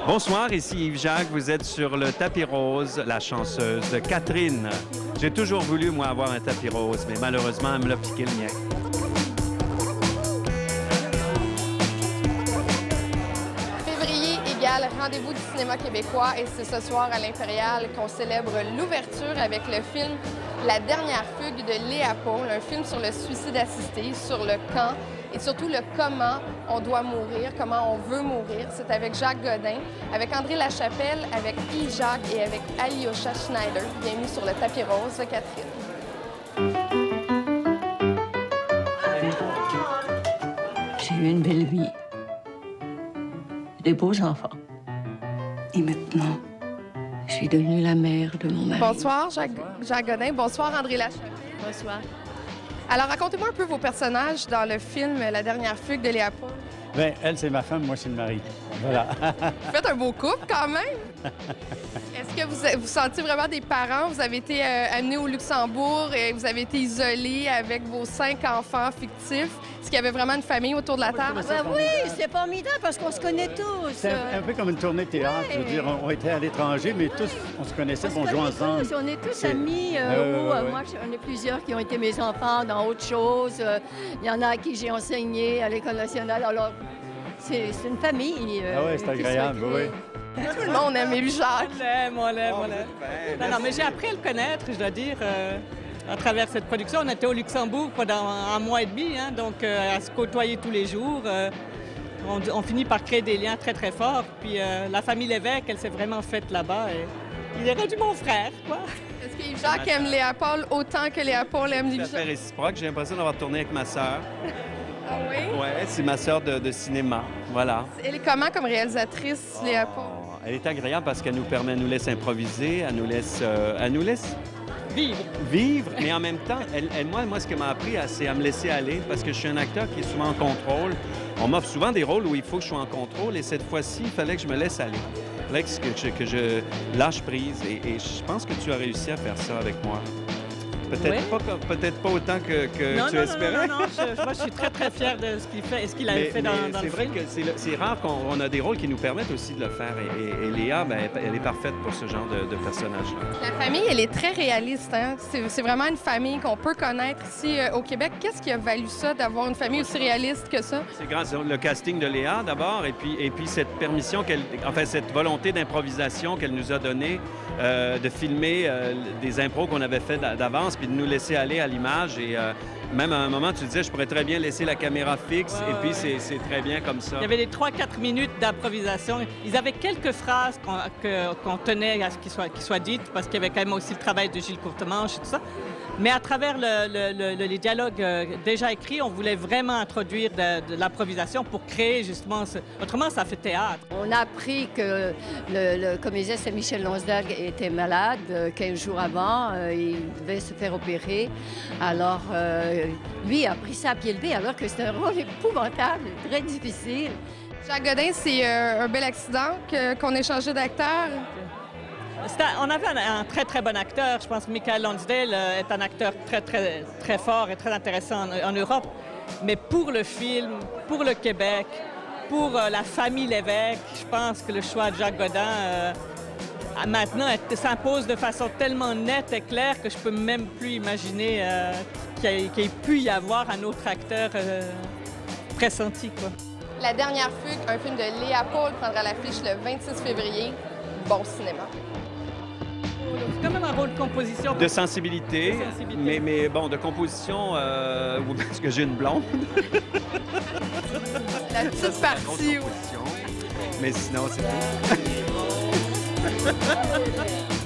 Bonsoir, ici Yves-Jacques. Vous êtes sur le tapis rose, la chanceuse de Catherine. J'ai toujours voulu, moi, avoir un tapis rose, mais malheureusement, elle me l'a piqué le mien. Février égale rendez-vous du cinéma québécois et c'est ce soir à l'Impérial qu'on célèbre l'ouverture avec le film La dernière fugue de Léa Paul, un film sur le suicide assisté, sur le quand et surtout le comment on doit mourir, comment on veut mourir. C'est avec Jacques Godin, avec André Lachapelle, avec Yves-Jacques et avec Alyosha Schneider. Bienvenue sur le tapis rose de Catherine. J'ai eu une belle vie. Des beaux enfants. Et maintenant, je suis devenue la mère de mon mari. Bonsoir, Jacques Godin. Bonsoir, André Lachapelle. Bonsoir. Alors, racontez-moi un peu vos personnages dans le film La dernière fugue de Léa Paul. Bien, elle, c'est ma femme, moi, c'est le mari. Voilà. Vous faites un beau couple, quand même. Est-ce que vous sentez vraiment des parents? Vous avez été amenés au Luxembourg et vous avez été isolés avec vos 5 enfants fictifs. Est-ce qu'il y avait vraiment une famille autour de la table? Oui, c'est formidable parce qu'on se connaît tous. C'est un peu comme une tournée de théâtre. Je veux dire, on était à l'étranger, mais tous, on se connaissait, on jouait ensemble. On est tous amis. Moi, j'en ai plusieurs qui ont été mes enfants dans autre chose. Il y en a à qui j'ai enseigné à l'École nationale. Alors, c'est une famille. Ah oui, c'est agréable, oui. Tout le monde aime Jacques. On l'aime. Non, mais j'ai appris à le connaître, je dois dire, à travers cette production. On était au Luxembourg pendant un mois et demi, hein, donc à se côtoyer tous les jours. On finit par créer des liens très, très forts. Puis la famille Lévesque, elle s'est vraiment faite là-bas. Et il est rendu mon frère, quoi. Est-ce que Yves-Jacques aime Léa Paul autant que Léa Paul aime C'est Yves-Jacques? fait réciproque. J'ai l'impression d'avoir tourné avec ma sœur. Ah oui? Oui, c'est ma sœur de cinéma. Voilà. Elle est comment comme réalisatrice, Léa Paul? Elle est agréable parce qu'elle nous laisse improviser, elle nous laisse Vivre. mais en même temps, moi, ce qu'elle m'a appris, c'est à me laisser aller parce que je suis un acteur qui est souvent en contrôle. On m'offre souvent des rôles où il faut que je sois en contrôle et cette fois-ci, il fallait que je me laisse aller. Il fallait que je lâche prise et je pense que tu as réussi à faire ça avec moi. Peut-être pas autant que tu espérais. Non. Moi, je suis très, très fière de ce qu'il fait et ce qu'il avait fait dans le film. C'est vrai que c'est rare qu'on a des rôles qui nous permettent aussi de le faire. Et Léa, ben, elle est parfaite pour ce genre de personnage-là. La famille, elle est très réaliste. Hein? C'est vraiment une famille qu'on peut connaître ici au Québec. Qu'est-ce qui a valu ça, d'avoir une famille aussi réaliste que ça? C'est grâce au casting de Léa, d'abord, et puis cette permission, cette volonté d'improvisation qu'elle nous a donnée, de filmer des impros qu'on avait fait d'avance, puis de nous laisser aller à l'image. Et même à un moment, tu disais, je pourrais très bien laisser la caméra fixe, et puis c'est très bien comme ça. Il y avait les 3-4 minutes d'improvisation. Ils avaient quelques phrases qu'on tenait à ce qu'ils soient dites, parce qu'il y avait quand même aussi le travail de Gilles Courtemanche et tout ça. Mais à travers les dialogues déjà écrits, on voulait vraiment introduire de l'improvisation pour créer justement... Autrement, ça fait théâtre. On a appris que le comédien Saint-Michel Lonsberg était malade 15 jours avant. Il devait se faire opérer. Alors, lui a pris ça à pied levé alors que c'est un rôle épouvantable, très difficile. Jacques Godin, c'est un bel accident qu'on ait changé d'acteur. On avait un très, très bon acteur. Je pense que Michael Lonsdale est un acteur très, très, très fort et très intéressant en Europe. Mais pour le film, pour le Québec, pour la famille Lévesque, je pense que le choix de Jacques Godin, maintenant, s'impose de façon tellement nette et claire que je peux même plus imaginer qu'il ait pu y avoir un autre acteur pressenti, quoi. La dernière fugue, un film de Léa Paul, prendra l'affiche le 26 février. Bon cinéma. C'est quand même un rôle de composition. De sensibilité, mais bon, de composition, parce que j'ai une blonde. La petite partie. Mais sinon, c'est tout.